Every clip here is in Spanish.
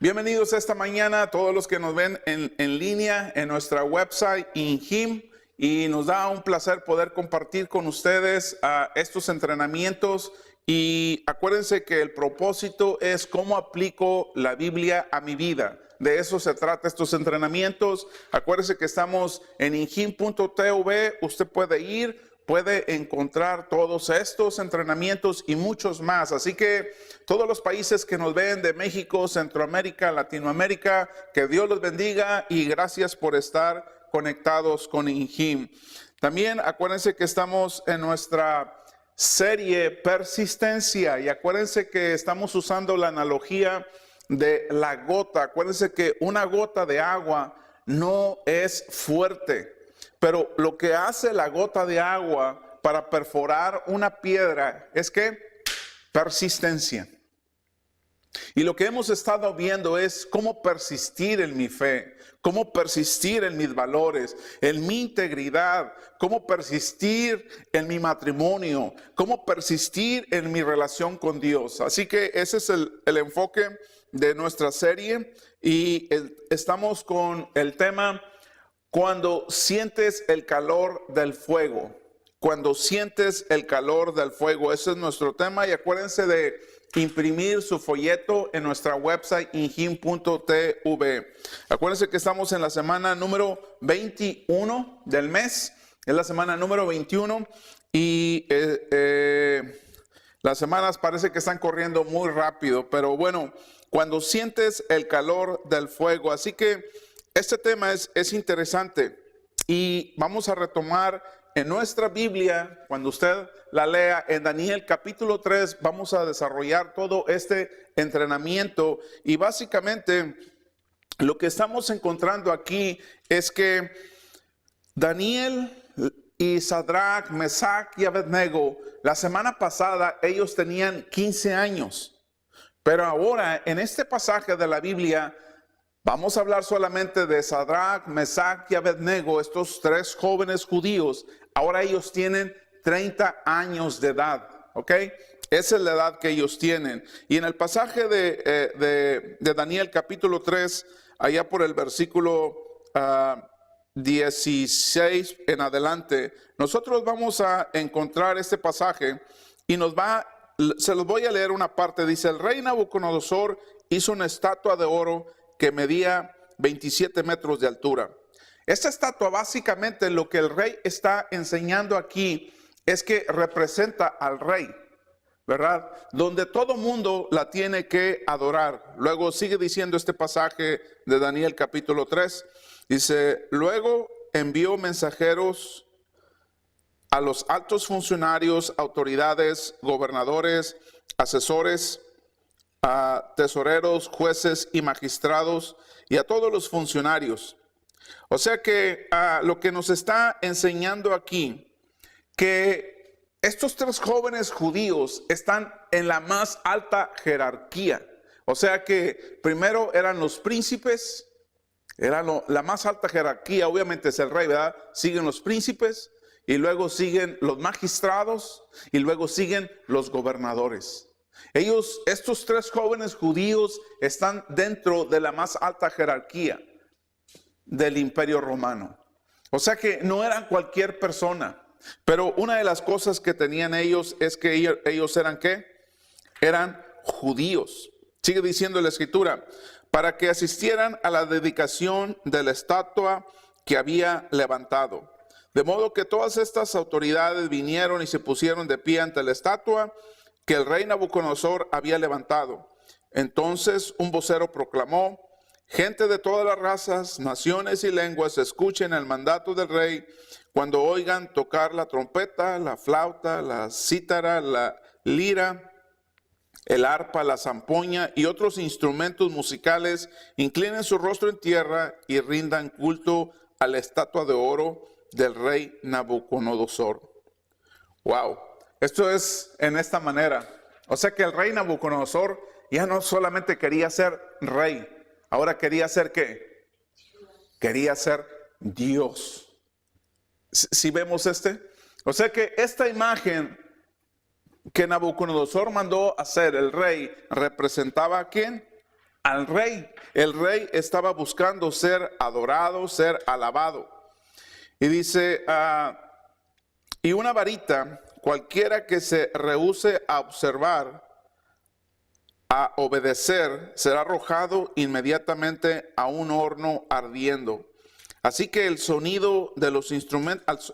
Bienvenidos esta mañana a todos los que nos ven en línea en nuestra website INHIM, y nos da un placer poder compartir con ustedes estos entrenamientos. Y acuérdense que el propósito es cómo aplico la Biblia a mi vida. De eso se trata estos entrenamientos. Acuérdense que estamos en inhim.tv. Usted puede encontrar todos estos entrenamientos y muchos más. Así que todos los países que nos ven de México, Centroamérica, Latinoamérica, que Dios los bendiga y gracias por estar conectados con INHIM. También acuérdense que estamos en nuestra serie Persistencia, y acuérdense que estamos usando la analogía de la gota. Acuérdense que una gota de agua no es fuerte, pero lo que hace la gota de agua para perforar una piedra es que persistencia. Y lo que hemos estado viendo es cómo persistir en mi fe, cómo persistir en mis valores, en mi integridad, cómo persistir en mi matrimonio, cómo persistir en mi relación con Dios. Así que ese es el enfoque de nuestra serie, y estamos con el tema cuando sientes el calor del fuego. Cuando sientes el calor del fuego, ese es nuestro tema. Y acuérdense de imprimir su folleto en nuestra website inhim.tv. Acuérdense que estamos en la semana número 21 del mes. Es la semana número 21 y las semanas parece que están corriendo muy rápido, pero bueno, cuando sientes el calor del fuego. Así que este tema es interesante, y vamos a retomar en nuestra Biblia, cuando usted la lea en Daniel capítulo 3, vamos a desarrollar todo este entrenamiento. Y básicamente lo que estamos encontrando aquí es que Daniel y Sadrach, Mesach y Abednego, la semana pasada ellos tenían 15 años. Pero ahora en este pasaje de la Biblia vamos a hablar solamente de Sadrach, Mesach y Abednego, estos tres jóvenes judíos. Ahora ellos tienen 30 años de edad, ¿ok? Esa es la edad que ellos tienen. Y en el pasaje de Daniel capítulo 3, allá por el versículo 16 en adelante, nosotros vamos a encontrar este pasaje y se los voy a leer una parte. Dice: el rey Nabucodonosor hizo una estatua de oro que medía 27 metros de altura. Esta estatua, básicamente lo que el rey está enseñando aquí es que representa al rey, ¿verdad? Donde todo mundo la tiene que adorar. Luego sigue diciendo este pasaje de Daniel capítulo 3. Dice: luego envió mensajeros a los altos funcionarios, autoridades, gobernadores, asesores, a tesoreros, jueces y magistrados, y a todos los funcionarios. O sea que lo que nos está enseñando aquí, que estos tres jóvenes judíos están en la más alta jerarquía. O sea que primero eran los príncipes, la más alta jerarquía, obviamente es el rey, ¿verdad? Siguen los príncipes, y luego siguen los magistrados, y luego siguen los gobernadores. Estos tres jóvenes judíos están dentro de la más alta jerarquía del Imperio Romano. O sea que no eran cualquier persona. Pero una de las cosas que tenían ellos es que ellos eran ¿qué? Eran judíos. Sigue diciendo la escritura: para que asistieran a la dedicación de la estatua que había levantado. De modo que todas estas autoridades vinieron y se pusieron de pie ante la estatua que el rey Nabucodonosor había levantado. Entonces un vocero proclamó: gente de todas las razas, naciones y lenguas, escuchen el mandato del rey. Cuando oigan tocar la trompeta, la flauta, la cítara, la lira, el arpa, la zampoña y otros instrumentos musicales, inclinen su rostro en tierra y rindan culto a la estatua de oro del rey Nabucodonosor. Wow, esto es en esta manera. O sea que el rey Nabucodonosor ya no solamente quería ser rey, ahora quería ser ¿qué? Quería ser Dios. Si vemos o sea que esta imagen que Nabucodonosor mandó hacer el rey representaba ¿a quién? al rey. El rey estaba buscando ser adorado, ser alabado. Y dice, y una varita, cualquiera que se rehúse a observar, a obedecer, será arrojado inmediatamente a un horno ardiendo. Así que al sonido de los instrumentos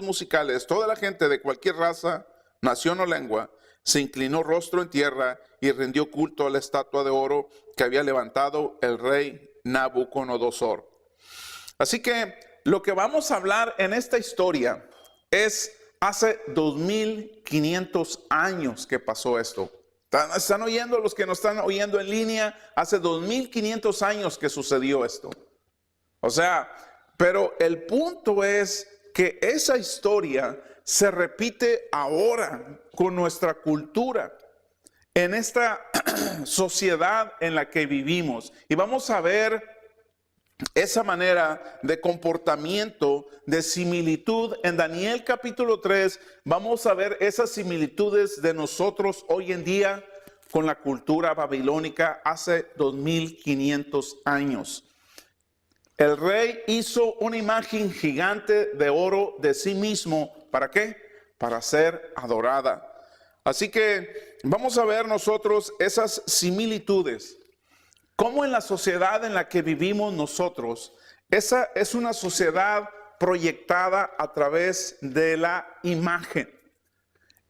musicales, toda la gente de cualquier raza, nación o lengua, se inclinó rostro en tierra y rindió culto a la estatua de oro que había levantado el rey Nabucodonosor. Así que lo que vamos a hablar en esta historia es hace 2500 años que pasó esto. ¿Están oyendo los que nos están oyendo en línea? Hace 2500 años que sucedió esto. O sea, pero el punto es que esa historia se repite ahora con nuestra cultura, en esta sociedad en la que vivimos. Y vamos a ver esa manera de comportamiento, de similitud. En Daniel capítulo 3 vamos a ver esas similitudes de nosotros hoy en día con la cultura babilónica hace 2500 años. El rey hizo una imagen gigante de oro de sí mismo. ¿Para qué? Para ser adorada. Así que vamos a ver nosotros esas similitudes. Cómo en la sociedad en la que vivimos nosotros, esa es una sociedad proyectada a través de la imagen.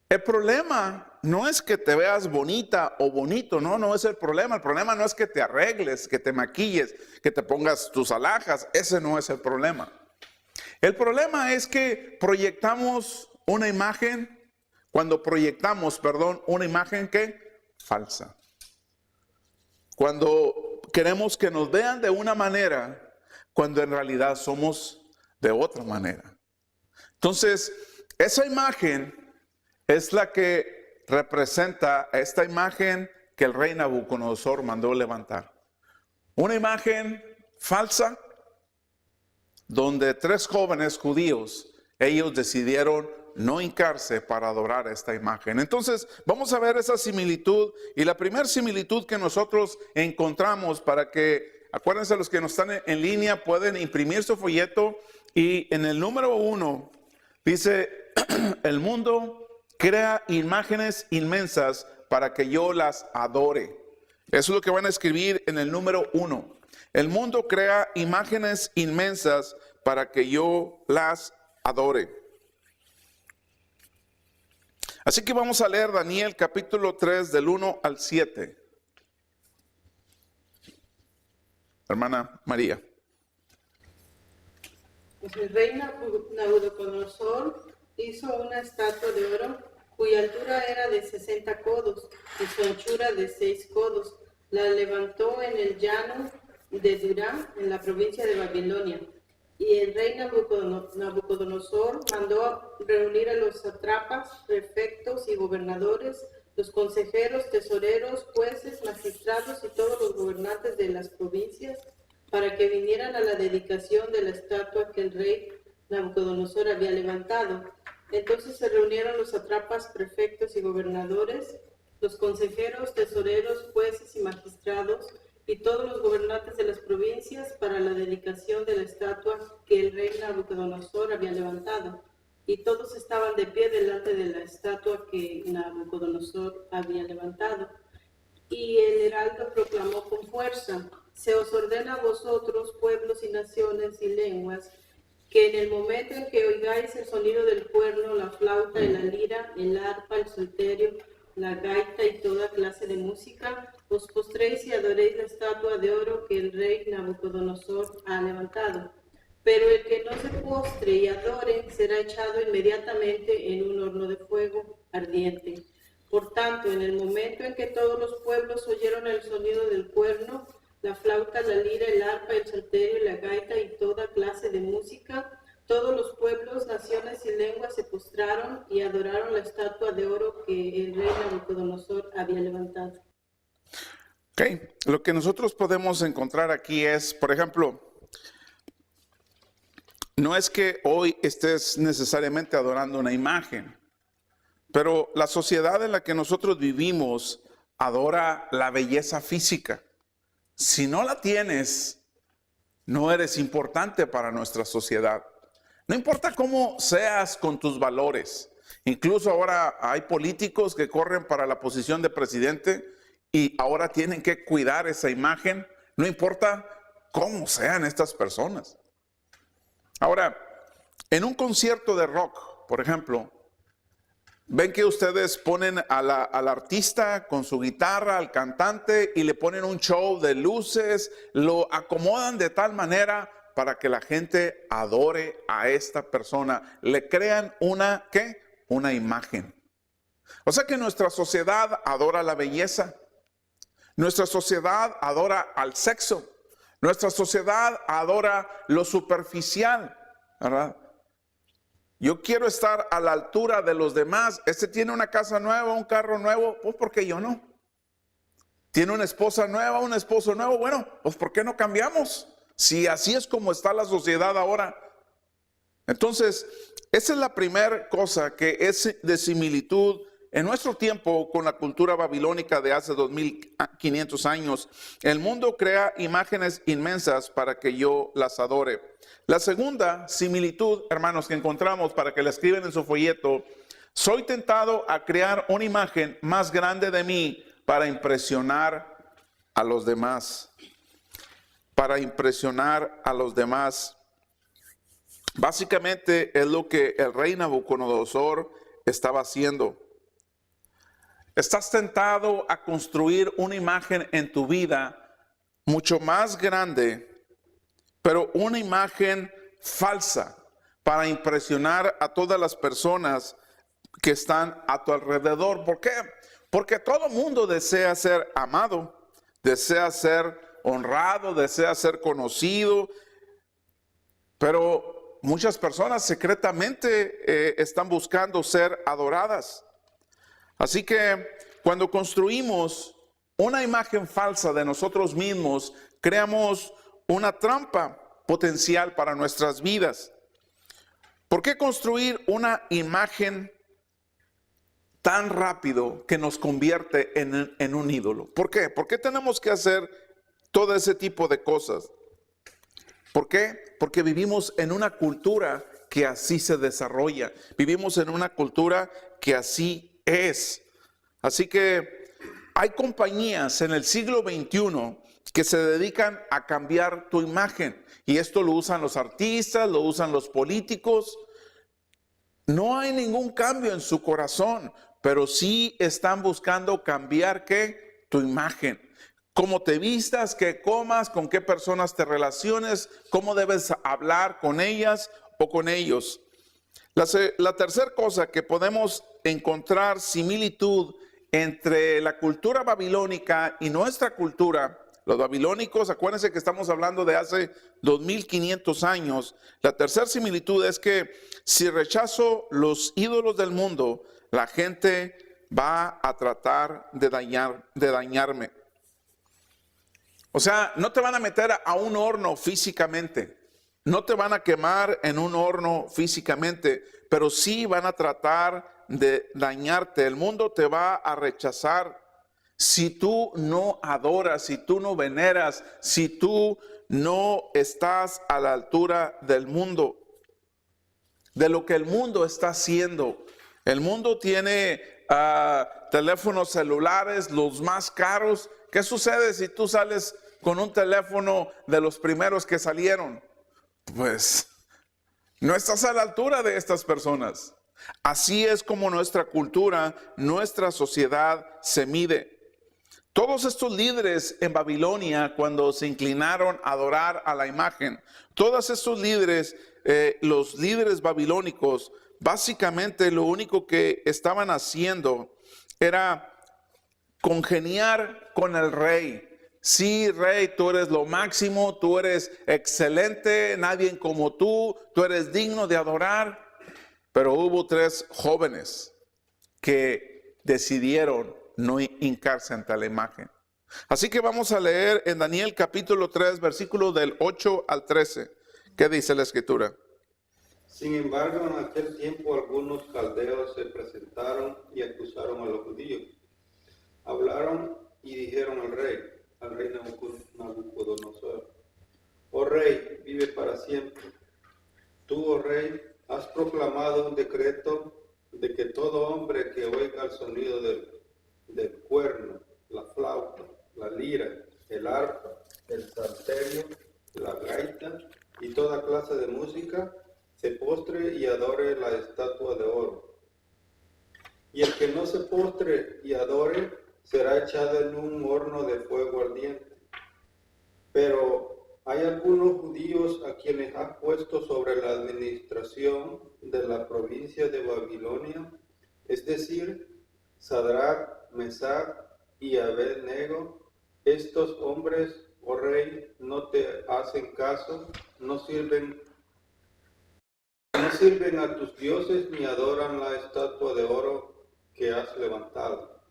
El problema no es que te veas bonita o bonito, no es el problema. El problema no es que te arregles, que te maquilles, que te pongas tus alhajas. Ese no es el problema. El problema es que proyectamos una imagen, una imagen que falsa. Cuando queremos que nos vean de una manera, cuando en realidad somos de otra manera. Entonces, esa imagen es la que representa esta imagen que el rey Nabucodonosor mandó levantar. Una imagen falsa donde 3 jóvenes judíos, ellos decidieron no hincarse para adorar esta imagen. Entonces vamos a ver esa similitud, y la primera similitud que nosotros encontramos, para que, acuérdense, los que nos están en línea pueden imprimir su folleto, y en el número 1 dice, el mundo crea imágenes inmensas para que yo las adore. Eso es lo que van a escribir en el número 1. El mundo crea imágenes inmensas para que yo las adore. Así que vamos a leer Daniel capítulo 3 del 1 al 7. Hermana María. Pues el rey Nabucodonosor hizo una estatua de oro cuya altura era de 60 codos y su anchura de 6 codos. La levantó en el llano de Durán, en la provincia de Babilonia. Y el rey Nabucodonosor mandó reunir a los sátrapas, prefectos y gobernadores, los consejeros, tesoreros, jueces, magistrados y todos los gobernantes de las provincias, para que vinieran a la dedicación de la estatua que el rey Nabucodonosor había levantado. Entonces se reunieron los sátrapas, prefectos y gobernadores, los consejeros, tesoreros, jueces y magistrados, y todos los gobernantes de las provincias para la dedicación de la estatua que el rey Nabucodonosor había levantado. Y todos estaban de pie delante de la estatua que Nabucodonosor había levantado. Y el heraldo proclamó con fuerza: se os ordena a vosotros, pueblos y naciones y lenguas, que en el momento en que oigáis el sonido del cuerno, la flauta y la lira, el arpa, el salterio, la gaita y toda clase de música, os postréis y adoréis la estatua de oro que el rey Nabucodonosor ha levantado. Pero el que no se postre y adore será echado inmediatamente en un horno de fuego ardiente. Por tanto, en el momento en que todos los pueblos oyeron el sonido del cuerno, la flauta, la lira, el arpa, el salterio, la gaita y toda clase de música, todos los pueblos, naciones y lenguas se postraron y adoraron la estatua de oro que el rey Nabucodonosor había levantado. Ok, lo que nosotros podemos encontrar aquí es, por ejemplo, no es que hoy estés necesariamente adorando una imagen, pero la sociedad en la que nosotros vivimos adora la belleza física. Si no la tienes, no eres importante para nuestra sociedad. No importa cómo seas con tus valores. Incluso ahora hay políticos que corren para la posición de presidente y ahora tienen que cuidar esa imagen. No importa cómo sean estas personas. Ahora, en un concierto de rock, por ejemplo, ven que ustedes ponen al artista con su guitarra, al cantante, y le ponen un show de luces, lo acomodan de tal manera para que la gente adore a esta persona. Le crean una, ¿qué? Una imagen. O sea que nuestra sociedad adora la belleza. Nuestra sociedad adora al sexo. Nuestra sociedad adora lo superficial, ¿verdad? Yo quiero estar a la altura de los demás. Este tiene una casa nueva, un carro nuevo, pues ¿por qué yo no? Tiene una esposa nueva, un esposo nuevo, bueno, pues ¿por qué no cambiamos? Si así es como está la sociedad ahora. Entonces, esa es la primera cosa que es de similitud en nuestro tiempo con la cultura babilónica de hace 2500 años. El mundo crea imágenes inmensas para que yo las adore. La segunda similitud, hermanos, que encontramos para que la escriban en su folleto: soy tentado a crear una imagen más grande de mí para impresionar a los demás. Para impresionar a los demás. Básicamente es lo que el rey Nabucodonosor estaba haciendo. Estás tentado a construir una imagen en tu vida mucho más grande, pero una imagen falsa para impresionar a todas las personas que están a tu alrededor. ¿Por qué? Porque todo mundo desea ser amado, desea ser honrado, desea ser conocido, pero muchas personas secretamente están buscando ser adoradas. Así que cuando construimos una imagen falsa de nosotros mismos, creamos una trampa potencial para nuestras vidas. ¿Por qué construir una imagen tan rápido que nos convierte en un ídolo? ¿Por qué? ¿Por qué tenemos que hacer todo ese tipo de cosas? ¿Por qué? Porque vivimos en una cultura que así se desarrolla. Vivimos en una cultura que así es. Así que hay compañías en el siglo XXI que se dedican a cambiar tu imagen. Y esto lo usan los artistas, lo usan los políticos. No hay ningún cambio en su corazón, pero sí están buscando cambiar, ¿qué? Tu imagen. Cómo te vistas, qué comas, con qué personas te relaciones, cómo debes hablar con ellas o con ellos. La tercera cosa que podemos encontrar similitud entre la cultura babilónica y nuestra cultura. Los babilónicos, acuérdense que estamos hablando de hace 2500 años. La tercera similitud es que si rechazo los ídolos del mundo, la gente va a tratar de dañarme. O sea, no te van a meter a un horno físicamente, no te van a quemar en un horno físicamente, pero sí van a tratar de dañarte. El mundo te va a rechazar si tú no adoras, si tú no veneras, si tú no estás a la altura del mundo, de lo que el mundo está haciendo. El mundo tiene teléfonos celulares, los más caros. ¿Qué sucede si tú sales con un teléfono de los primeros que salieron? Pues no estás a la altura de estas personas. Así es como nuestra cultura, nuestra sociedad se mide. Todos estos líderes en Babilonia, cuando se inclinaron a adorar a la imagen, todos estos líderes, los líderes babilónicos, básicamente lo único que estaban haciendo era congeniar con el rey. Sí, rey, tú eres lo máximo, tú eres excelente, nadie como tú eres digno de adorar. Pero hubo 3 jóvenes que decidieron no hincarse ante la imagen. Así que vamos a leer en Daniel capítulo 3, versículo del 8 al 13. ¿Qué dice la escritura? Sin embargo, en aquel tiempo algunos caldeos se presentaron y acusaron a los judíos, hablaron y dijeron al rey Nabucodonosor: Oh rey, vive para siempre. Tú, oh rey, has proclamado un decreto de que todo hombre que oiga el sonido del cuerno, la flauta, la lira, el arpa, el salterio, la gaita y toda clase de música, se postre y adore la estatua de oro. Y el que no se postre y adore será echado en un horno de fuego ardiente. Pero hay algunos judíos a quienes has puesto sobre la administración de la provincia de Babilonia, es decir, Sadrach, Mesach y Abed-nego. Estos hombres, oh rey, no te hacen caso, no sirven a tus dioses ni adoran la estatua de oro que has levantado.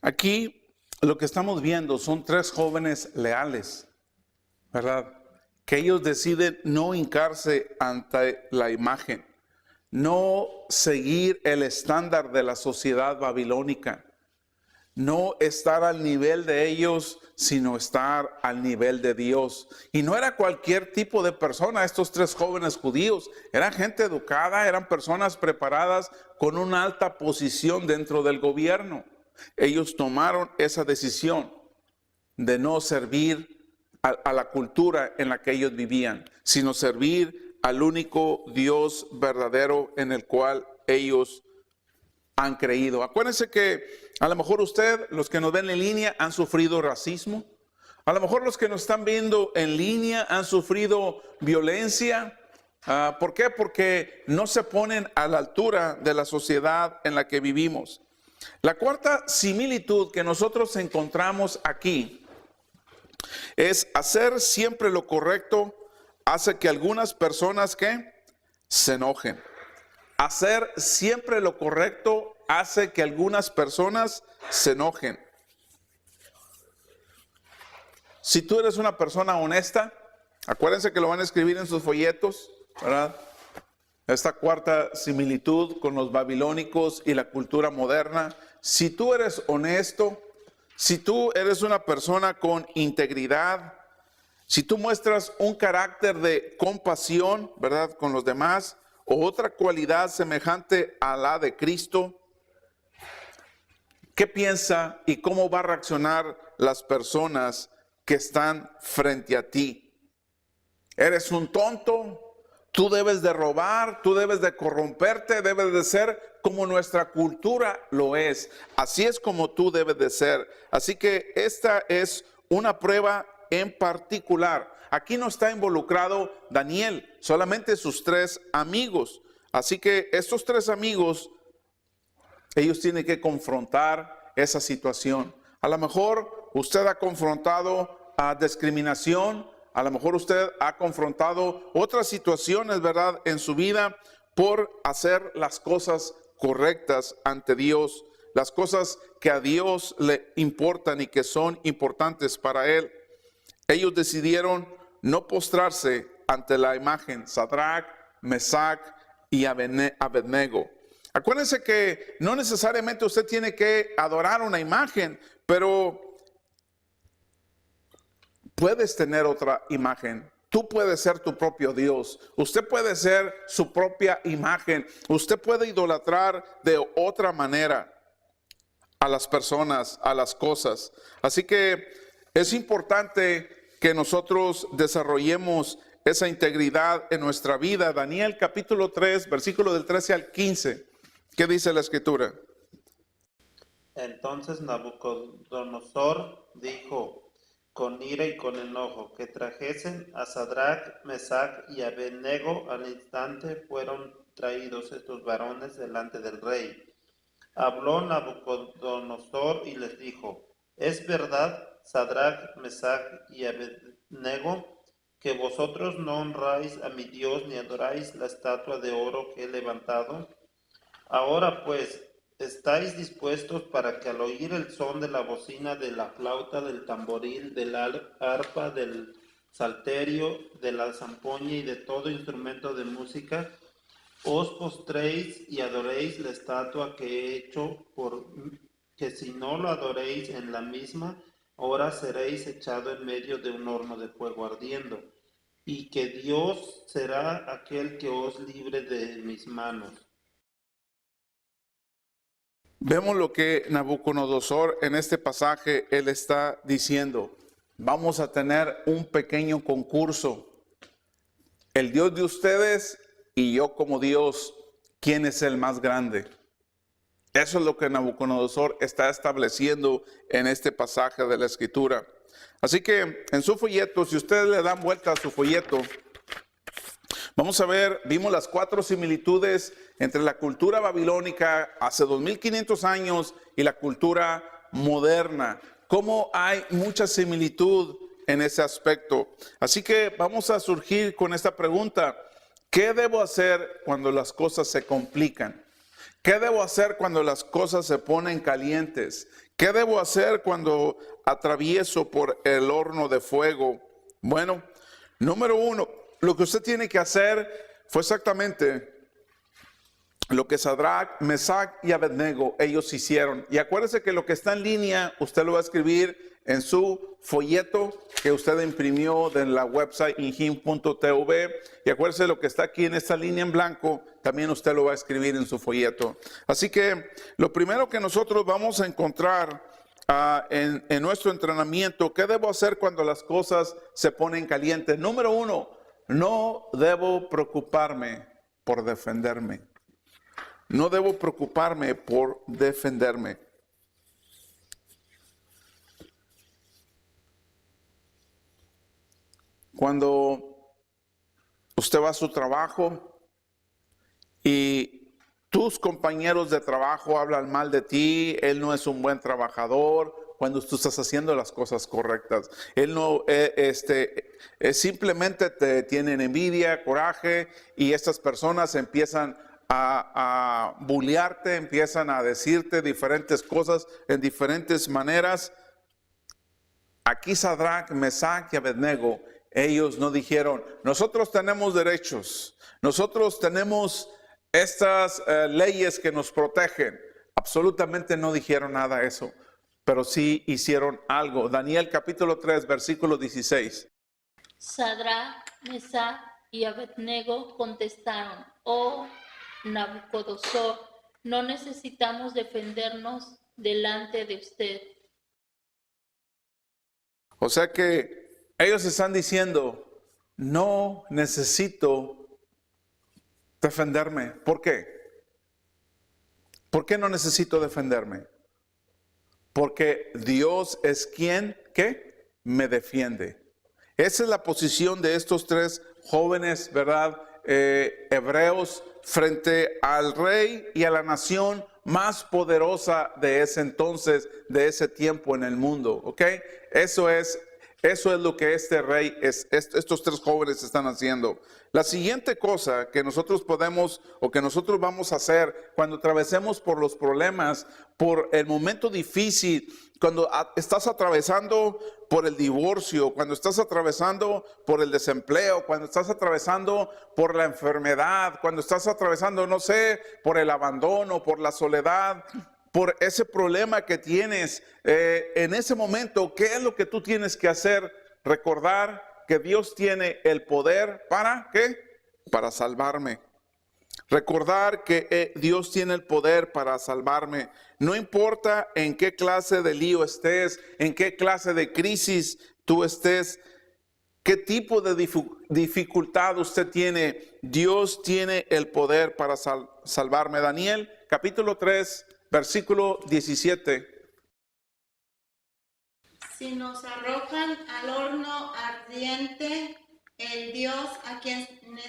Aquí lo que estamos viendo son tres jóvenes leales, ¿verdad? Que ellos deciden no hincarse ante la imagen, no seguir el estándar de la sociedad babilónica, no estar al nivel de ellos, sino estar al nivel de Dios. Y no era cualquier tipo de persona, estos tres jóvenes judíos, eran gente educada, eran personas preparadas con una alta posición dentro del gobierno. Ellos tomaron esa decisión de no servir a la cultura en la que ellos vivían, sino servir al único Dios verdadero en el cual ellos han creído. Acuérdense que a lo mejor usted, los que nos ven en línea, han sufrido racismo. A lo mejor los que nos están viendo en línea han sufrido violencia. ¿Por qué? Porque no se ponen a la altura de la sociedad en la que vivimos. La cuarta similitud que nosotros encontramos aquí es hacer siempre lo correcto hace que algunas personas que se enojen. Hacer siempre lo correcto hace que algunas personas se enojen. Si tú eres una persona honesta, acuérdense que lo van a escribir en sus folletos, ¿verdad? Esta cuarta similitud con los babilónicos y la cultura moderna. Si tú eres honesto, si tú eres una persona con integridad, si tú muestras un carácter de compasión, ¿verdad?, con los demás, o otra cualidad semejante a la de Cristo, ¿qué piensa y cómo va a reaccionar las personas que están frente a ti? ¿Eres un tonto? Tú debes de robar, tú debes de corromperte, debes de ser como nuestra cultura lo es. Así es como tú debes de ser. Así que esta es una prueba en particular. Aquí no está involucrado Daniel, solamente sus tres amigos. Así que estos tres amigos, ellos tienen que confrontar esa situación. A lo mejor usted ha confrontado a discriminación, a lo mejor usted ha confrontado otras situaciones, ¿verdad?, en su vida por hacer las cosas correctas ante Dios, las cosas que a Dios le importan y que son importantes para Él. Ellos decidieron no postrarse ante la imagen Sadrach, Mesach y Abed-nego. Acuérdense que no necesariamente usted tiene que adorar una imagen, pero puedes tener otra imagen. Tú puedes ser tu propio Dios. Usted puede ser su propia imagen. Usted puede idolatrar de otra manera a las personas, a las cosas. Así que es importante que nosotros desarrollemos esa integridad en nuestra vida. Daniel capítulo 3, versículo del 13 al 15. ¿Qué dice la escritura? Entonces Nabucodonosor dijo con ira y con enojo que trajesen a Sadrach, Mesach y Abed-nego. Al instante fueron traídos estos varones delante del rey. Habló Nabucodonosor y les dijo: ¿Es verdad, Sadrach, Mesach y Abed-nego, que vosotros no honráis a mi Dios ni adoráis la estatua de oro que he levantado? Ahora pues, ¿estáis dispuestos para que al oír el son de la bocina, de la flauta, del tamboril, del arpa, del salterio, de la zampoña y de todo instrumento de música, os postréis y adoréis la estatua que he hecho por que si no lo adoréis en la misma hora seréis echado en medio de un horno de fuego ardiendo, y que Dios será aquel que os libre de mis manos. Vemos lo que Nabucodonosor en este pasaje, él está diciendo, vamos a tener un pequeño concurso. El Dios de ustedes y yo como Dios, ¿quién es el más grande? Eso es lo que Nabucodonosor está estableciendo en este pasaje de la Escritura. Así que en su folleto, si ustedes le dan vuelta a su folleto, vamos a ver, vimos las 4 similitudes entre la cultura babilónica hace 2500 años y la cultura moderna. Cómo hay mucha similitud en ese aspecto. Así que vamos a surgir con esta pregunta: ¿qué debo hacer cuando las cosas se complican? ¿Qué debo hacer cuando las cosas se ponen calientes? ¿Qué debo hacer cuando atravieso por el horno de fuego? Bueno, número 1, lo que usted tiene que hacer fue exactamente lo que Sadrach, Mesach y Abednego ellos hicieron. Y acuérdese que lo que está en línea, usted lo va a escribir en su folleto que usted imprimió de la website injim.tv. Y acuérdese lo que está aquí en esta línea en blanco, también usted lo va a escribir en su folleto. Así que lo primero que nosotros vamos a encontrar en nuestro entrenamiento, ¿qué debo hacer cuando las cosas se ponen calientes? Número 1, no debo preocuparme por defenderme. No debo preocuparme por defenderme. Cuando usted va a su trabajo y tus compañeros de trabajo hablan mal de ti, él no es un buen trabajador, cuando tú estás haciendo las cosas correctas. Él no, simplemente te tienen envidia, coraje, y estas personas empiezan a bullearte, empiezan a decirte diferentes cosas en diferentes maneras. Aquí Sadrach, Mesach y Abednego, ellos no dijeron, nosotros tenemos derechos, nosotros tenemos estas leyes que nos protegen. Absolutamente no dijeron nada de eso, pero sí hicieron algo. Daniel capítulo 3, versículo 16. Sadrach, Mesach y Abednego contestaron, oh Nabucodonosor, no necesitamos defendernos delante de usted. O sea que ellos están diciendo, no necesito defenderme. ¿Por qué? ¿Por qué no necesito defenderme? Porque Dios es quien, ¿qué? Me defiende. Esa es la posición de estos 3 jóvenes, ¿verdad? Hebreos frente al rey y a la nación más poderosa de ese entonces, de ese tiempo en el mundo, ¿ok? Eso es lo que este rey, estos 3 jóvenes están haciendo. La siguiente cosa que nosotros podemos o que nosotros vamos a hacer cuando atravesemos por los problemas, por el momento difícil, cuando estás atravesando por el divorcio, cuando estás atravesando por el desempleo, cuando estás atravesando por la enfermedad, cuando estás atravesando, no sé, por el abandono, por la soledad, por ese problema que tienes, en ese momento, ¿qué es lo que tú tienes que hacer? Recordar que Dios tiene el poder ¿para qué? Para salvarme. Recordar que Dios tiene el poder para salvarme. No importa en qué clase de lío estés, en qué clase de crisis tú estés, qué tipo de dificultad usted tiene, Dios tiene el poder para salvarme. Daniel capítulo 3, versículo 17. Si nos arrojan al horno ardiente, el Dios a quien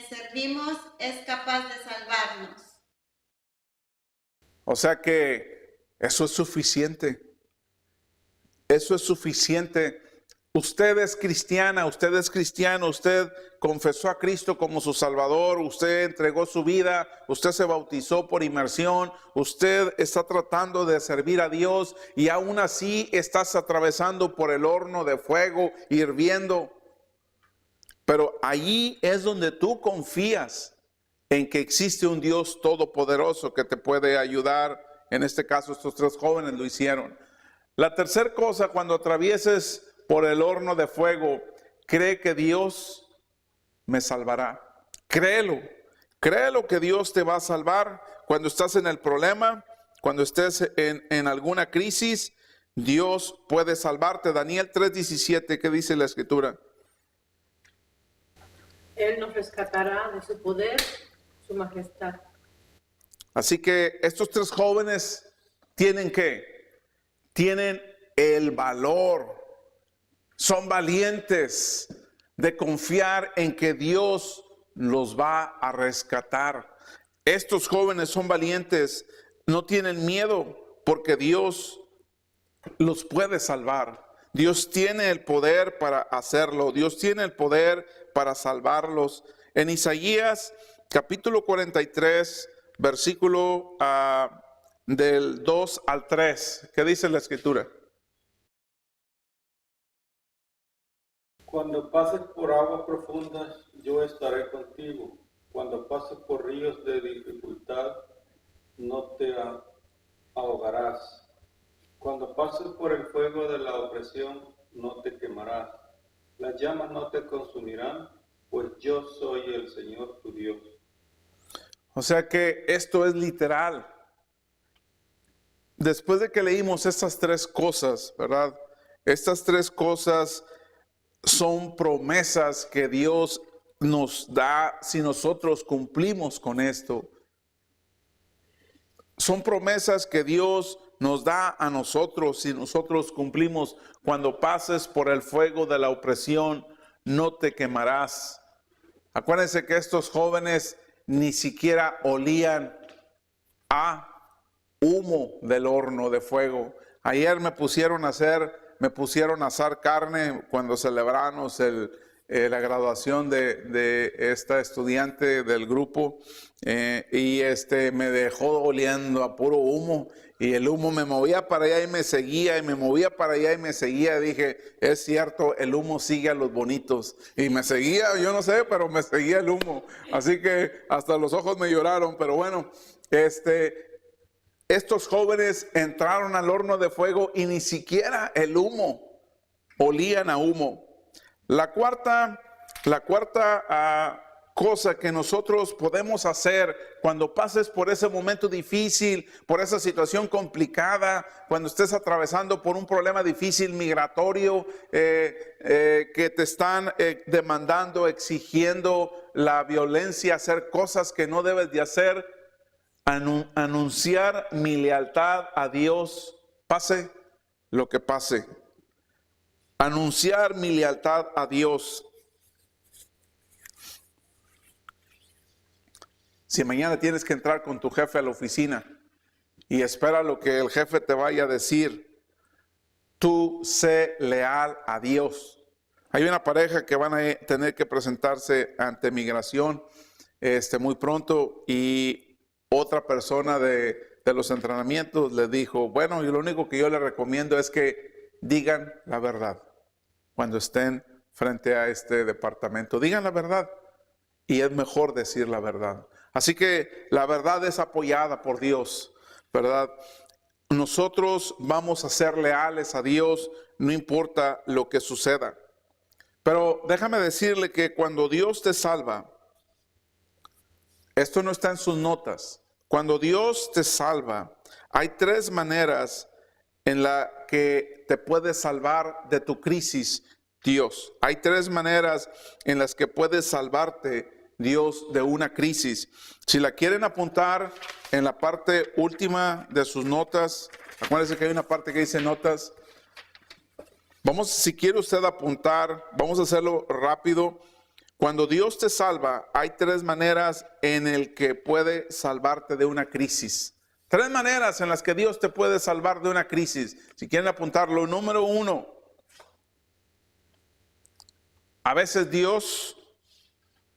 servimos es capaz de salvarnos. O sea que eso es suficiente. Eso es suficiente. Usted es cristiana, usted es cristiano, usted confesó a Cristo como su Salvador, usted entregó su vida, usted se bautizó por inmersión, usted está tratando de servir a Dios y aún así estás atravesando por el horno de fuego hirviendo. Pero allí es donde tú confías en que existe un Dios todopoderoso que te puede ayudar En este caso, estos 3 jóvenes lo hicieron. La tercera cosa, cuando atravieses por el horno de fuego, cree que Dios me salvará. Créelo. Créelo que Dios te va a salvar cuando estás en el problema, cuando estés en alguna crisis. Dios puede salvarte. Daniel 3:17, ¿qué dice la escritura? Él nos rescatará de su poder, su majestad. Así que estos 3 jóvenes tienen el valor, son valientes de confiar en que Dios los va a rescatar. Estos jóvenes son valientes, no tienen miedo porque Dios los puede salvar. Dios tiene el poder para hacerlo. Dios tiene el poder para salvarlos. En Isaías capítulo 43, versículo del 2 al 3, ¿qué dice la escritura? Cuando pases por aguas profundas, yo estaré contigo. Cuando pases por ríos de dificultad, no te ahogarás. Cuando pases por el fuego de la opresión, no te quemarás. Las llamas no te consumirán, pues yo soy el Señor tu Dios. O sea que esto es literal. Después de que leímos estas 3 cosas, ¿verdad? Estas 3 cosas son promesas que Dios nos da si nosotros cumplimos con esto. Son promesas que Dios nos da a nosotros si nosotros cumplimos. Cuando pases por el fuego de la opresión, no te quemarás. Acuérdense que estos jóvenes ni siquiera olían a humo del horno de fuego. Ayer me pusieron a asar carne cuando celebramos la graduación de esta estudiante del grupo, y me dejó oliendo a puro humo, y el humo me movía para allá y me seguía, y me movía para allá y me seguía. Dije, es cierto, el humo sigue a los bonitos, y me seguía, yo no sé, pero me seguía el humo, así que hasta los ojos me lloraron. Pero bueno, estos jóvenes entraron al horno de fuego y ni siquiera el humo, olían a humo. La cuarta cosa que nosotros podemos hacer cuando pases por ese momento difícil, por esa situación complicada, cuando estés atravesando por un problema difícil migratorio, que te están demandando, exigiendo la violencia, hacer cosas que no debes de hacer, anunciar mi lealtad a Dios, pase lo que pase. Anunciar mi lealtad a Dios. Si mañana tienes que entrar con tu jefe a la oficina y espera lo que el jefe te vaya a decir, tú sé leal a Dios. Hay una pareja que van a tener que presentarse ante migración muy pronto, y otra persona de los entrenamientos le dijo, bueno, y lo único que yo le recomiendo es que digan la verdad cuando estén frente a este departamento. Digan la verdad, y es mejor decir la verdad. Así que la verdad es apoyada por Dios, ¿verdad? Nosotros vamos a ser leales a Dios, no importa lo que suceda. Pero déjame decirle que cuando Dios te salva, esto no está en sus notas. Cuando Dios te salva, hay 3 maneras en la que te puede salvar de tu crisis Dios. Hay 3 maneras en las que puede salvarte Dios de una crisis. Si la quieren apuntar en la parte última de sus notas, acuérdense que hay una parte que dice notas. Si quiere usted apuntar, vamos a hacerlo rápido. Cuando Dios te salva, hay 3 maneras en el que puede salvarte de una crisis. 3 maneras en las que Dios te puede salvar de una crisis. Si quieren apuntarlo, número 1. A veces Dios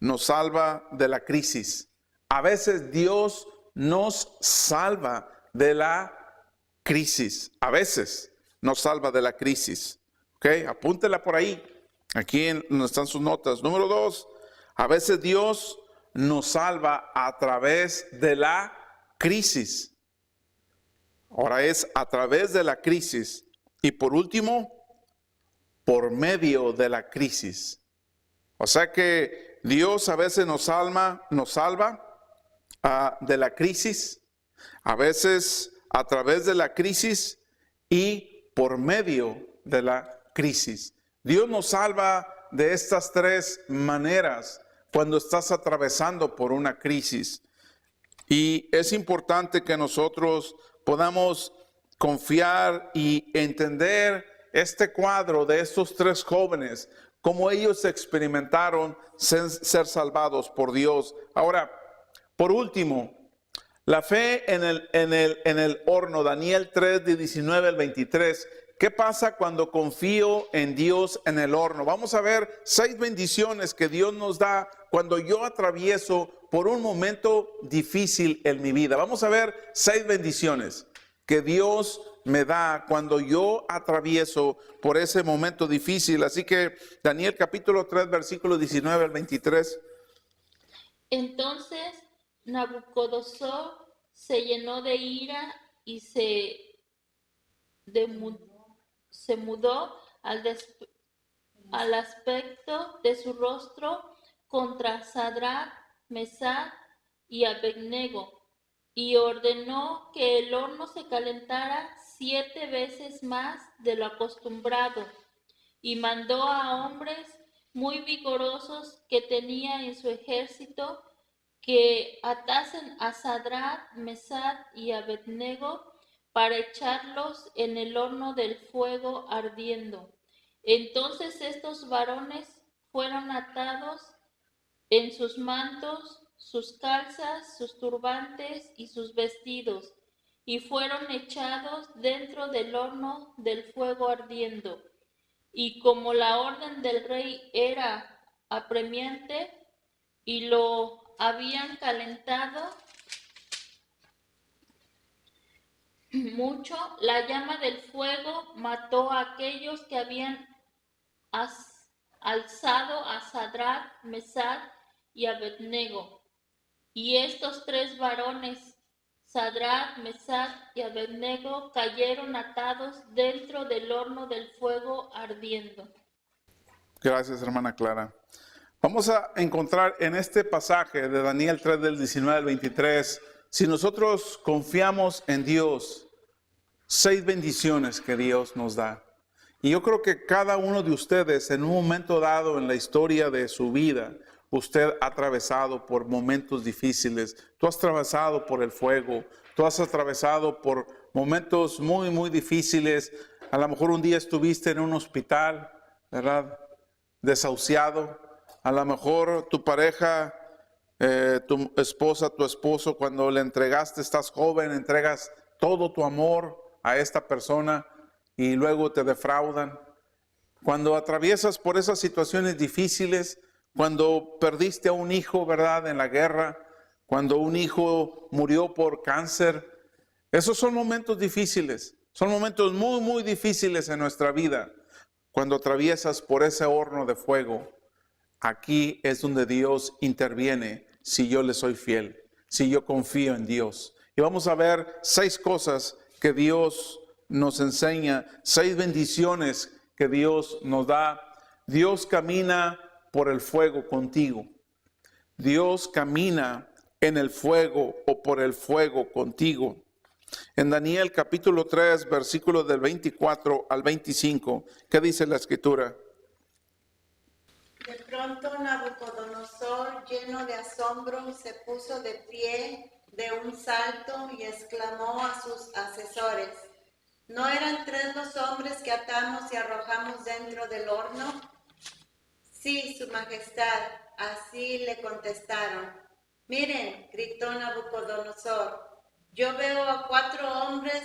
nos salva de la crisis. A veces Dios nos salva de la crisis. A veces nos salva de la crisis. Ok, apúntela por ahí. Aquí donde están sus notas. Número 2. A veces Dios nos salva a través de la crisis. Ahora es a través de la crisis. Y por último, por medio de la crisis. O sea que Dios a veces nos salva de la crisis, a veces a través de la crisis y por medio de la crisis. Dios nos salva de estas tres maneras cuando estás atravesando por una crisis. Y es importante que nosotros podamos confiar y entender este cuadro de estos tres jóvenes, cómo ellos experimentaron ser salvados por Dios. Ahora, por último, la fe en el horno, Daniel 3, de 19 al 23. ¿Qué pasa cuando confío en Dios en el horno? Vamos a ver 6 bendiciones que Dios nos da cuando yo atravieso por un momento difícil en mi vida. Vamos a ver 6 bendiciones que Dios me da cuando yo atravieso por ese momento difícil. Así que Daniel capítulo 3, versículo 19 al 23. Entonces Nabucodonosor se llenó de ira y se mudó al aspecto de su rostro contra Sadrach, Mesach y Abednego, y ordenó que el horno se calentara 7 veces más de lo acostumbrado, y mandó a hombres muy vigorosos que tenía en su ejército que atasen a Sadrach, Mesach y Abednego para echarlos en el horno del fuego ardiendo. Entonces estos varones fueron atados en sus mantos, sus calzas, sus turbantes y sus vestidos, y fueron echados dentro del horno del fuego ardiendo. Y como la orden del rey era apremiante y lo habían calentado mucho, la llama del fuego mató a aquellos que habían alzado a Sadrach, Mesach y Abednego. Y estos 3 varones, Sadrach, Mesach y Abednego, cayeron atados dentro del horno del fuego ardiendo. Gracias, hermana Clara. Vamos a encontrar en este pasaje de Daniel 3, del 19 al 23, si nosotros confiamos en Dios, 6 bendiciones que Dios nos da. Y yo creo que cada uno de ustedes en un momento dado en la historia de su vida, usted ha atravesado por momentos difíciles. Tú has atravesado por el fuego, tú has atravesado por momentos muy, muy difíciles. A lo mejor un día estuviste en un hospital, ¿verdad? Desahuciado. A lo mejor tu pareja, tu esposa, tu esposo, cuando le entregaste, estás joven, entregas todo tu amor a esta persona y luego te defraudan. Cuando atraviesas por esas situaciones difíciles, cuando perdiste a un hijo, ¿verdad?, en la guerra, cuando un hijo murió por cáncer, esos son momentos difíciles, son momentos muy, muy difíciles en nuestra vida. Cuando atraviesas por ese horno de fuego, aquí es donde Dios interviene si yo le soy fiel, si yo confío en Dios. Y vamos a ver 6 cosas que Dios nos enseña, 6 bendiciones que Dios nos da. Dios camina por el fuego contigo. Dios camina en el fuego o por el fuego contigo. En Daniel capítulo 3, versículos del 24 al 25, ¿qué dice la escritura? De pronto Nabucodonosor, lleno de asombro, se puso de pie de un salto y exclamó a sus asesores: ¿no eran 3 los hombres que atamos y arrojamos dentro del horno? Sí, su majestad, así le contestaron. Miren, gritó Nabucodonosor, yo veo a 4 hombres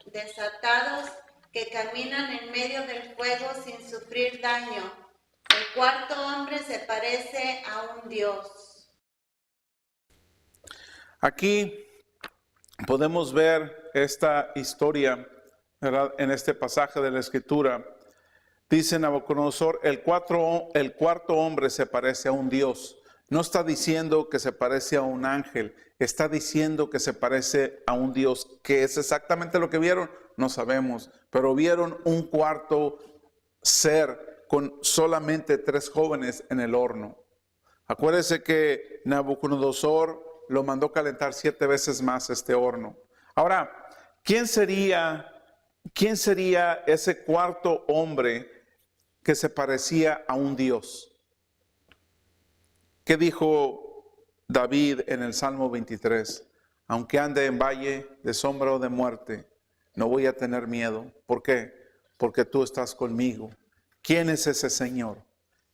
desatados que caminan en medio del fuego sin sufrir daño. El 4.º hombre se parece a un dios. Aquí podemos ver esta historia, ¿verdad?, en este pasaje de la escritura. Dice Nabucodonosor, el cuarto hombre se parece a un dios. No está diciendo que se parece a un ángel, está diciendo que se parece a un Dios. ¿Qué es exactamente lo que vieron? No sabemos, pero vieron un cuarto ser con solamente 3 jóvenes en el horno. Acuérdese que Nabucodonosor lo mandó calentar 7 veces más este horno. Ahora, ¿quién sería ese cuarto hombre que se parecía a un Dios? ¿Qué dijo David en el Salmo 23? Aunque ande en valle de sombra o de muerte, no voy a tener miedo. ¿Por qué? Porque tú estás conmigo. ¿Quién es ese Señor?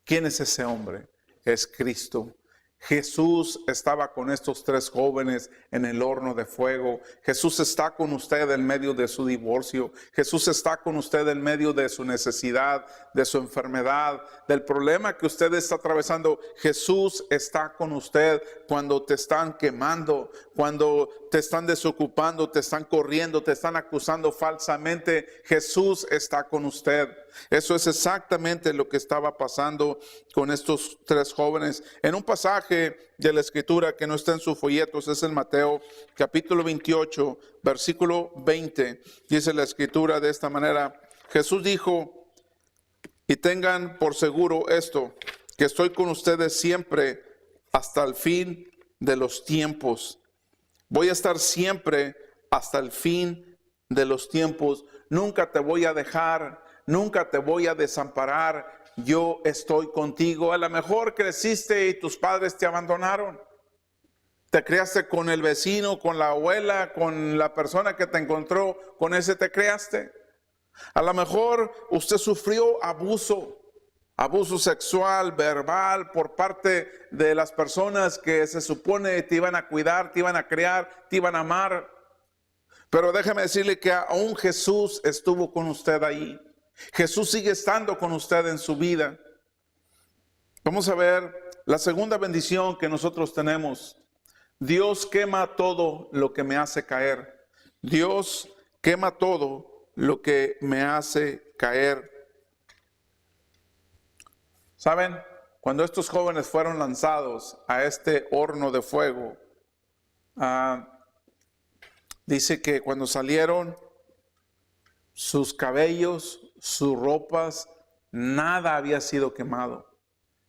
¿Quién es ese hombre? Es Cristo. Jesús estaba con estos 3 jóvenes en el horno de fuego. Jesús está con usted en medio de su divorcio. Jesús está con usted en medio de su necesidad, de su enfermedad, del problema que usted está atravesando. Jesús está con usted cuando te están quemando, cuando te están desocupando, te están corriendo, te están acusando falsamente. Jesús está con usted. Eso es exactamente lo que estaba pasando con estos 3 jóvenes. En un pasaje de la escritura que no está en sus folletos, es en Mateo capítulo 28, versículo 20. Dice la escritura de esta manera: Jesús dijo, y tengan por seguro esto, que estoy con ustedes siempre hasta el fin de los tiempos. Voy a estar siempre hasta el fin de los tiempos. Nunca te voy a dejar, nunca te voy a desamparar. Yo estoy contigo. A lo mejor creciste y tus padres te abandonaron. Te criaste con el vecino, con la abuela, con la persona que te encontró, con ese te criaste. A lo mejor usted sufrió abuso sexual, verbal, por parte de las personas que se supone te iban a cuidar, te iban a criar, te iban a amar. Pero déjeme decirle que aún Jesús estuvo con usted ahí. Jesús sigue estando con usted en su vida. Vamos a ver la segunda bendición que nosotros tenemos. Dios quema todo lo que me hace caer. Dios quema todo lo que me hace caer. ¿Saben? Cuando estos jóvenes fueron lanzados a este horno de fuego, dice que cuando salieron, sus cabellos, sus ropas, nada había sido quemado,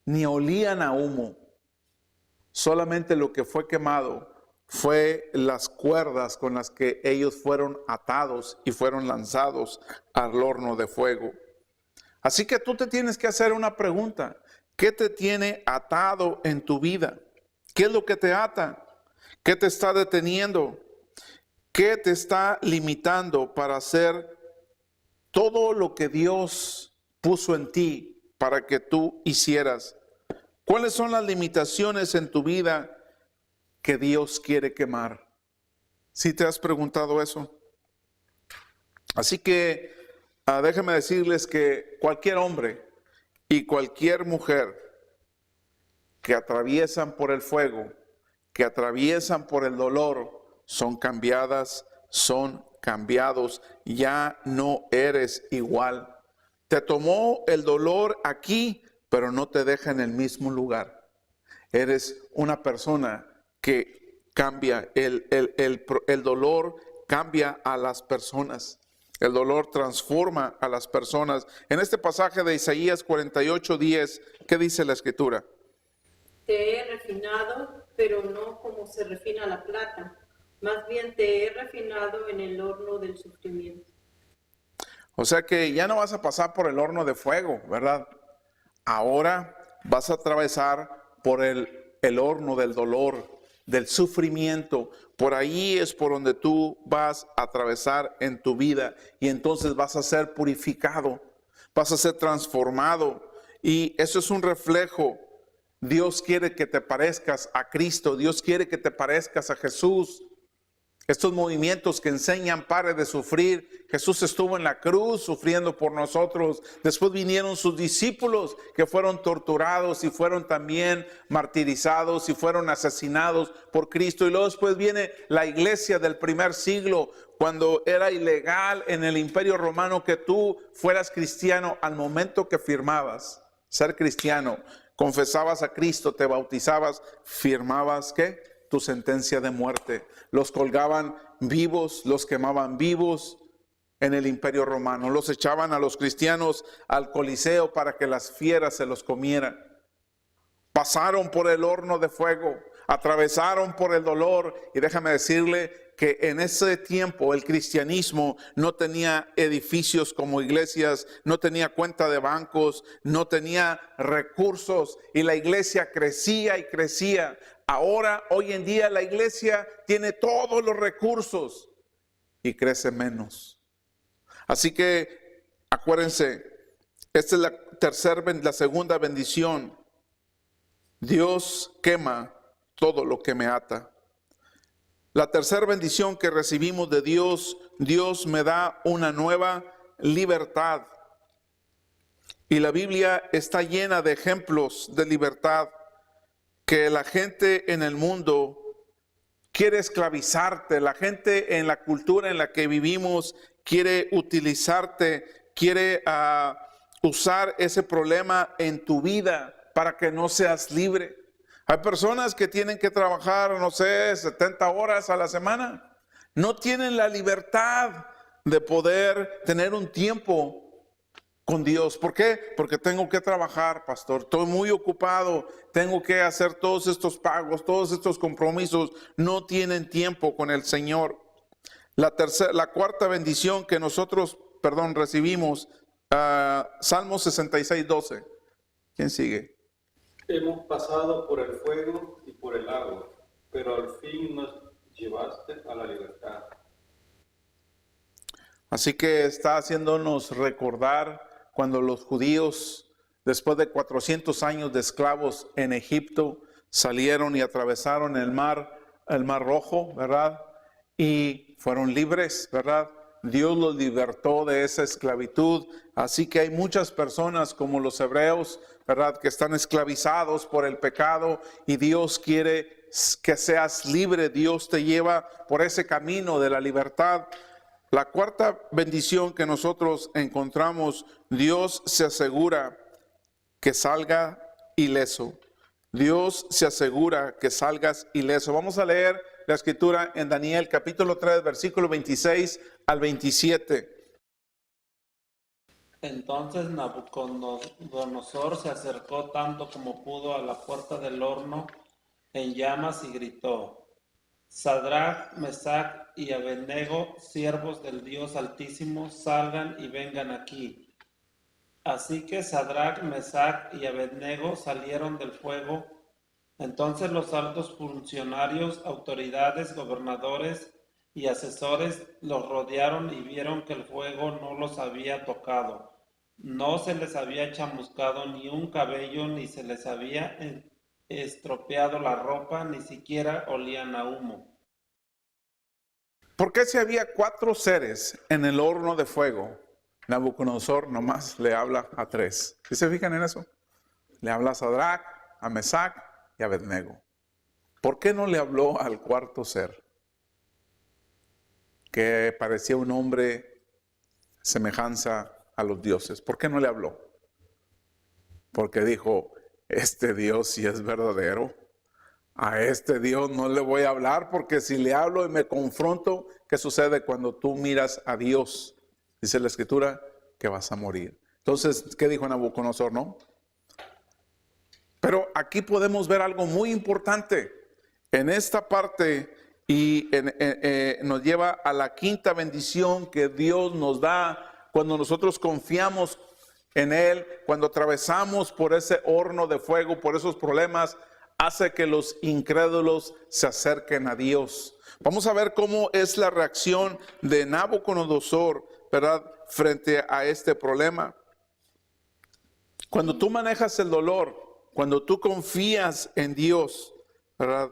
ni olían a humo. Solamente lo que fue quemado fue las cuerdas con las que ellos fueron atados y fueron lanzados al horno de fuego. Así que tú te tienes que hacer una pregunta: ¿qué te tiene atado en tu vida? ¿Qué es lo que te ata? ¿Qué te está deteniendo? ¿Qué te está limitando para hacer todo lo que Dios puso en ti para que tú hicieras? ¿Cuáles son las limitaciones en tu vida que Dios quiere quemar? ¿Sí te has preguntado eso? Así que déjenme decirles que cualquier hombre y cualquier mujer que atraviesan por el fuego, que atraviesan por el dolor, son cambiadas, son cambiados. Ya no eres igual. Te tomó el dolor aquí, pero no te deja en el mismo lugar. Eres una persona que cambia. El dolor cambia a las personas. El dolor transforma a las personas. En este pasaje de Isaías 48:10, ¿qué dice la escritura? Te he refinado, pero no como se refina la plata. Más bien te he refinado en el horno del sufrimiento. O sea que ya no vas a pasar por el horno de fuego, ¿verdad? Ahora vas a atravesar por el horno del dolor, del sufrimiento. Por ahí es por donde tú vas a atravesar en tu vida, y entonces vas a ser purificado, vas a ser transformado, y eso es un reflejo. Dios quiere que te parezcas a Cristo, Dios quiere que te parezcas a Jesús. Estos movimientos que enseñan pare de sufrir. Jesús estuvo en la cruz sufriendo por nosotros. Después vinieron sus discípulos que fueron torturados y fueron también martirizados y fueron asesinados por Cristo. Y luego después viene la iglesia del primer siglo, cuando era ilegal en el Imperio Romano que tú fueras cristiano. Al momento que firmabas ser cristiano, confesabas a Cristo, te bautizabas, firmabas, ¿qué? Tu sentencia de muerte. Los colgaban vivos, los quemaban vivos en el Imperio Romano. Los echaban a los cristianos al Coliseo para que las fieras se los comieran. Pasaron por el horno de fuego, atravesaron por el dolor, y déjame decirle que en ese tiempo el cristianismo no tenía edificios como iglesias, no tenía cuenta de bancos, no tenía recursos, y la iglesia crecía y crecía. Ahora, hoy en día, la iglesia tiene todos los recursos y crece menos. Así que acuérdense, esta es la segunda bendición. Dios quema todo lo que me ata. La tercera bendición que recibimos de Dios, Dios me da una nueva libertad. Y la Biblia está llena de ejemplos de libertad, que la gente en el mundo quiere esclavizarte. La gente en la cultura en la que vivimos quiere utilizarte, quiere usar ese problema en tu vida para que no seas libre. Hay personas que tienen que trabajar, no sé, 70 horas a la semana. No tienen la libertad de poder tener un tiempo con Dios. ¿Por qué? Porque tengo que trabajar, pastor. Estoy muy ocupado. Tengo que hacer todos estos pagos, todos estos compromisos. No tienen tiempo con el Señor. La cuarta bendición que nosotros, recibimos, Salmo 66:12. ¿Quién sigue? Hemos pasado por el fuego y por el agua, pero al fin nos llevaste a la libertad. Así que está haciéndonos recordar cuando los judíos, después de 400 años de esclavos en Egipto, salieron y atravesaron el mar Rojo, ¿verdad? Y fueron libres, ¿verdad? Dios los libertó de esa esclavitud. Así que hay muchas personas como los hebreos, ¿verdad?, que están esclavizados por el pecado, y Dios quiere que seas libre. Dios te lleva por ese camino de la libertad. La cuarta bendición que nosotros encontramos, Dios se asegura que salga ileso. Dios se asegura que salgas ileso. Vamos a leer la escritura en Daniel capítulo 3, versículo 26 al 27. Entonces Nabucodonosor se acercó tanto como pudo a la puerta del horno en llamas y gritó: Sadrach, Mesach y Abednego, siervos del Dios Altísimo, salgan y vengan aquí. Así que Sadrach, Mesach y Abednego salieron del fuego. Entonces los altos funcionarios, autoridades, gobernadores y asesores los rodearon y vieron que el fuego no los había tocado. No se les había chamuscado ni un cabello, ni se les había estropeado la ropa, ni siquiera olían a humo. ¿Por qué si había 4 seres en el horno de fuego, Nabucodonosor nomás le habla a 3? ¿Sí se fijan en eso? Le habla a Sadrach, a Mesach y a Abednego. ¿Por qué no le habló al cuarto ser, que parecía un hombre semejanza a los dioses? ¿Por qué no le habló? Porque dijo: este Dios sí es verdadero. A este Dios no le voy a hablar, porque si le hablo y me confronto, ¿qué sucede cuando tú miras a Dios? Dice la escritura que vas a morir. Entonces, ¿qué dijo Nabucodonosor? No. Pero aquí podemos ver algo muy importante en esta parte, y nos lleva a la quinta bendición que Dios nos da cuando nosotros confiamos en Él, cuando atravesamos por ese horno de fuego, por esos problemas. Hace que los incrédulos se acerquen a Dios. Vamos a ver cómo es la reacción de Nabucodonosor, ¿verdad?, frente a este problema. Cuando tú manejas el dolor, cuando tú confías en Dios, ¿verdad?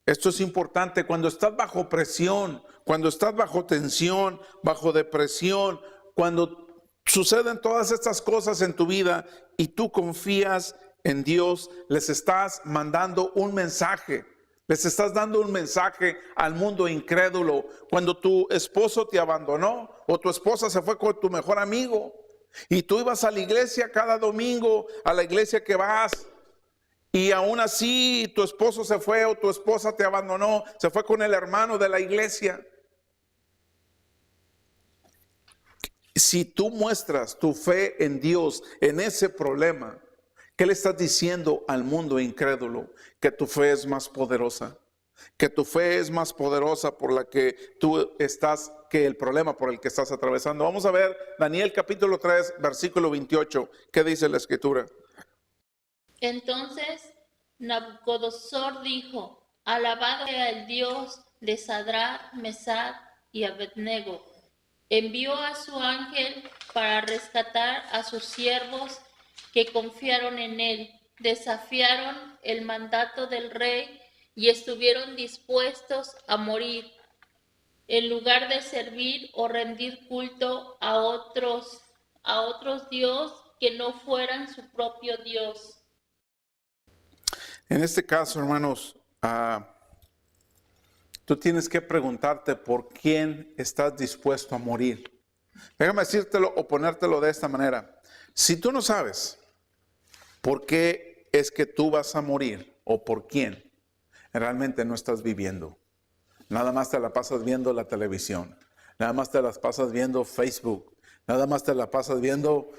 Esto es importante. Cuando estás bajo presión, cuando estás bajo tensión, bajo depresión, cuando suceden todas estas cosas en tu vida y tú confías en Dios, les estás mandando un mensaje. Les estás dando un mensaje al mundo incrédulo. Cuando tu esposo te abandonó o tu esposa se fue con tu mejor amigo y tú ibas a la iglesia cada domingo, a la iglesia que vas, y aún así tu esposo se fue o tu esposa te abandonó, se fue con el hermano de la iglesia. Si tú muestras tu fe en Dios en ese problema, ¿qué le estás diciendo al mundo incrédulo? Que tu fe es más poderosa. Que tu fe es más poderosa por la que tú estás, que el problema por el que estás atravesando. Vamos a ver Daniel capítulo 3, versículo 28. ¿Qué dice la escritura? Entonces Nabucodonosor dijo: Alabado sea el Dios de Sadrach, Mesach y Abednego. Envió a su ángel para rescatar a sus siervos que confiaron en él, desafiaron el mandato del rey y estuvieron dispuestos a morir en lugar de servir o rendir culto a otros dios que no fueran su propio Dios. En este caso, hermanos, tú tienes que preguntarte por quién estás dispuesto a morir. Déjame decírtelo o ponértelo de esta manera. Si tú no sabes por qué es que tú vas a morir o por quién, realmente no estás viviendo. Nada más te la pasas viendo la televisión. Nada más te las pasas viendo Facebook. Nada más te la pasas viendo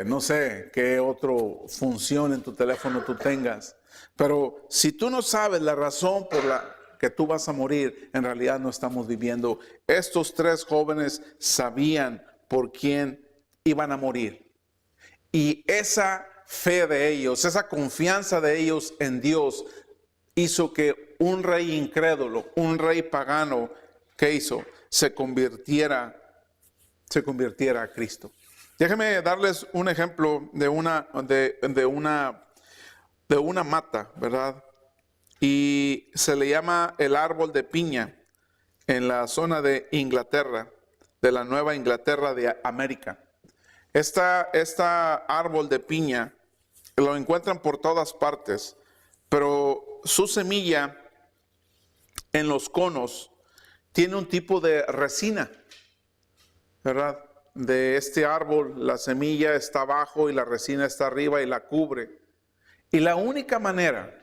no sé qué otra función en tu teléfono tú tengas. Pero si tú no sabes la razón por la que tú vas a morir, en realidad no estamos viviendo. Estos tres jóvenes sabían por quién iban a morir. Y esa fe de ellos, esa confianza de ellos en Dios, hizo que un rey incrédulo, un rey pagano, ¿qué hizo? Se convirtiera a Cristo. Déjenme darles un ejemplo de una mata, ¿verdad? Y se le llama el árbol de piña en la zona de Inglaterra, de la Nueva Inglaterra de América. Esta árbol de piña lo encuentran por todas partes, pero su semilla en los conos tiene un tipo de resina, ¿verdad? De este árbol, la semilla está abajo y la resina está arriba y la cubre. Y la única manera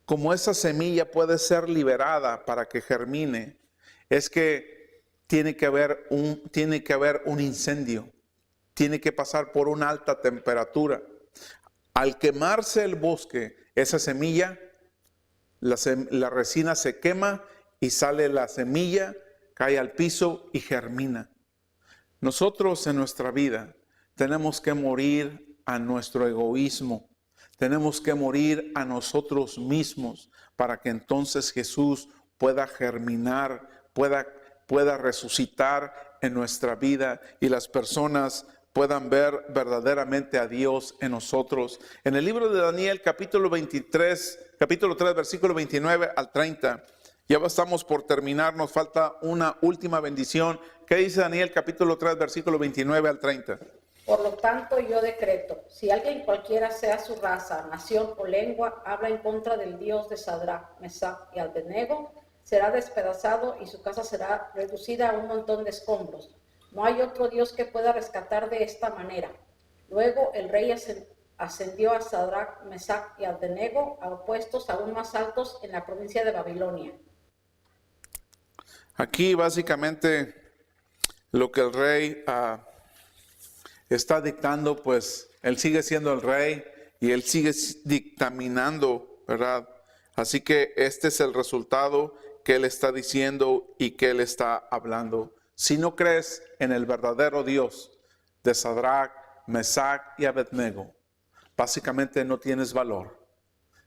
como esa semilla puede ser liberada para que germine es que tiene que haber un incendio, tiene que pasar por una alta temperatura. Al quemarse el bosque, esa semilla, la resina se quema y sale la semilla, cae al piso y germina. Nosotros en nuestra vida tenemos que morir a nuestro egoísmo. Tenemos que morir a nosotros mismos para que entonces Jesús pueda germinar, pueda resucitar en nuestra vida y las personas puedan ver verdaderamente a Dios en nosotros. En el libro de Daniel, capítulo 3, versículo 29 al 30, ya estamos por terminar, nos falta una última bendición. ¿Qué dice Daniel, capítulo 3, versículo 29 al 30? Por lo tanto, yo decreto, si alguien cualquiera sea su raza, nación o lengua, habla en contra del Dios de Sadrach, Mesach y Abednego, será despedazado y su casa será reducida a un montón de escombros. No hay otro Dios que pueda rescatar de esta manera. Luego el rey ascendió a Sadrach, Mesach y Abednego a puestos aún más altos en la provincia de Babilonia. Aquí básicamente lo que el rey está dictando, pues él sigue siendo el rey y él sigue dictaminando, ¿verdad? Así que este es el resultado que él está diciendo y que él está hablando. Si no crees en el verdadero Dios de Sadrach, Mesach y Abednego, básicamente no tienes valor.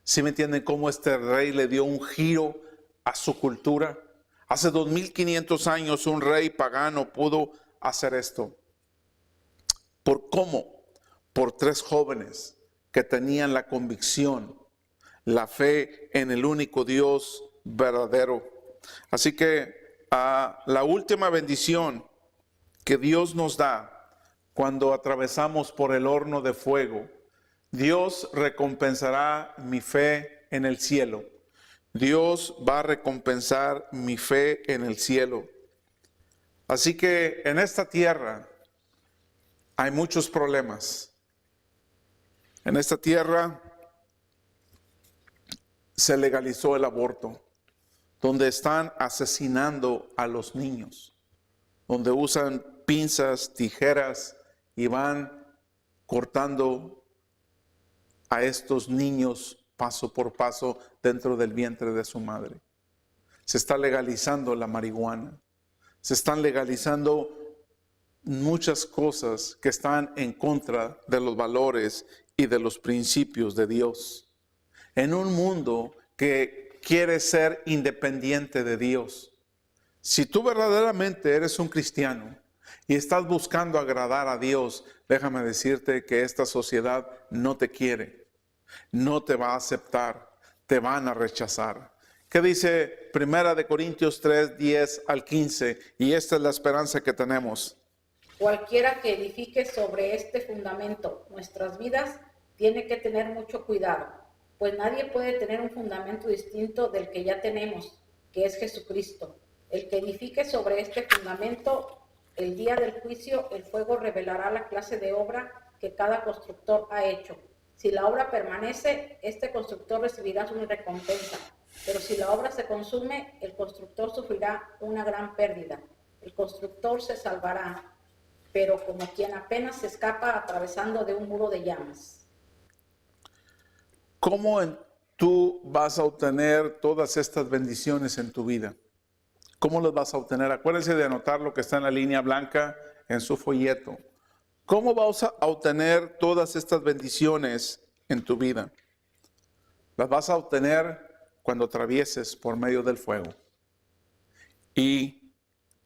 ¿Sí me entienden cómo este rey le dio un giro a su cultura? Hace 2500 años un rey pagano pudo hacer esto. ¿Por cómo? Por tres jóvenes que tenían la convicción, la fe en el único Dios verdadero. Así que la última bendición que Dios nos da cuando atravesamos por el horno de fuego, Dios recompensará mi fe en el cielo. Dios va a recompensar mi fe en el cielo. Así que en esta tierra hay muchos problemas. En esta tierra se legalizó el aborto, donde están asesinando a los niños, donde usan pinzas, tijeras y van cortando a estos niños paso por paso dentro del vientre de su madre. Se está legalizando la marihuana, se están legalizando muchas cosas que están en contra de los valores y de los principios de Dios. En un mundo que quiere ser independiente de Dios. Si tú verdaderamente eres un cristiano y estás buscando agradar a Dios, déjame decirte que esta sociedad no te quiere, no te va a aceptar, te van a rechazar. ¿Qué dice 1 Corintios 3, 10 al 15? Y esta es la esperanza que tenemos. Cualquiera que edifique sobre este fundamento nuestras vidas tiene que tener mucho cuidado, pues nadie puede tener un fundamento distinto del que ya tenemos, que es Jesucristo. El que edifique sobre este fundamento, el día del juicio, el fuego revelará la clase de obra que cada constructor ha hecho. Si la obra permanece, este constructor recibirá su recompensa, pero si la obra se consume, el constructor sufrirá una gran pérdida. El constructor se salvará, pero como quien apenas se escapa atravesando de un muro de llamas. ¿Cómo tú vas a obtener todas estas bendiciones en tu vida? ¿Cómo las vas a obtener? Acuérdense de anotar lo que está en la línea blanca en su folleto. ¿Cómo vas a obtener todas estas bendiciones en tu vida? Las vas a obtener cuando atravieses por medio del fuego. Y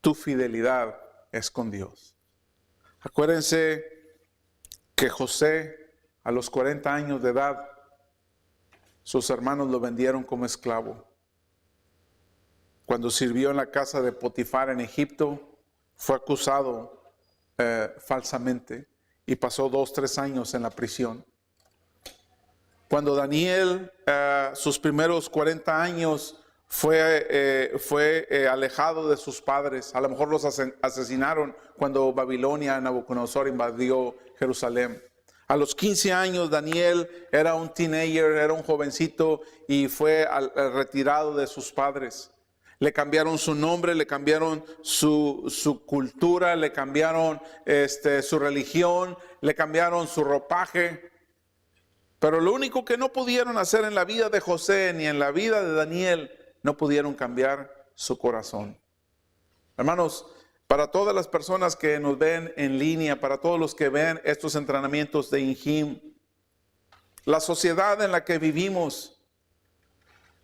tu fidelidad es con Dios. Acuérdense que José, a los 40 años de edad, sus hermanos lo vendieron como esclavo. Cuando sirvió en la casa de Potifar en Egipto, fue acusado falsamente y pasó 2-3 años en la prisión. Cuando Daniel, sus primeros 40 años, fue alejado de sus padres. A lo mejor los asesinaron cuando Babilonia, Nabucodonosor invadió Jerusalén. A los 15 años Daniel era un teenager, era un jovencito y fue retirado de sus padres. Le cambiaron su nombre, le cambiaron su cultura, le cambiaron su religión, le cambiaron su ropaje. Pero lo único que no pudieron hacer en la vida de José ni en la vida de Daniel, no pudieron cambiar su corazón. Hermanos, para todas las personas que nos ven en línea, para todos los que ven estos entrenamientos de Injim, la sociedad en la que vivimos,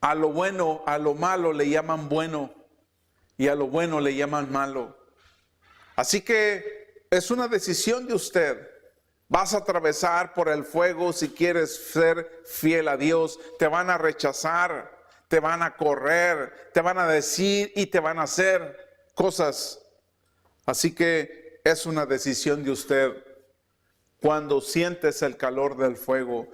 a lo bueno, a lo malo le llaman bueno y a lo bueno le llaman malo. Así que es una decisión de usted. Vas a atravesar por el fuego si quieres ser fiel a Dios. Te van a rechazar, te van a correr, te van a decir y te van a hacer cosas. Así que es una decisión de usted. Cuando sientes el calor del fuego,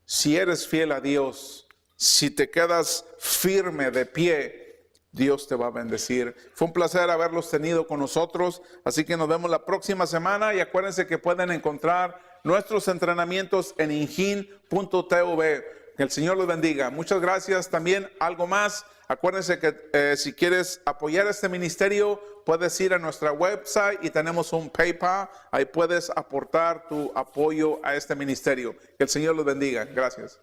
si eres fiel a Dios, si te quedas firme de pie, Dios te va a bendecir. Fue un placer haberlos tenido con nosotros. Así que nos vemos la próxima semana. Y acuérdense que pueden encontrar nuestros entrenamientos en injin.tv. Que el Señor los bendiga. Muchas gracias. También algo más. Acuérdense que si quieres apoyar este ministerio, puedes ir a nuestra website y tenemos un PayPal. Ahí puedes aportar tu apoyo a este ministerio. Que el Señor los bendiga. Gracias.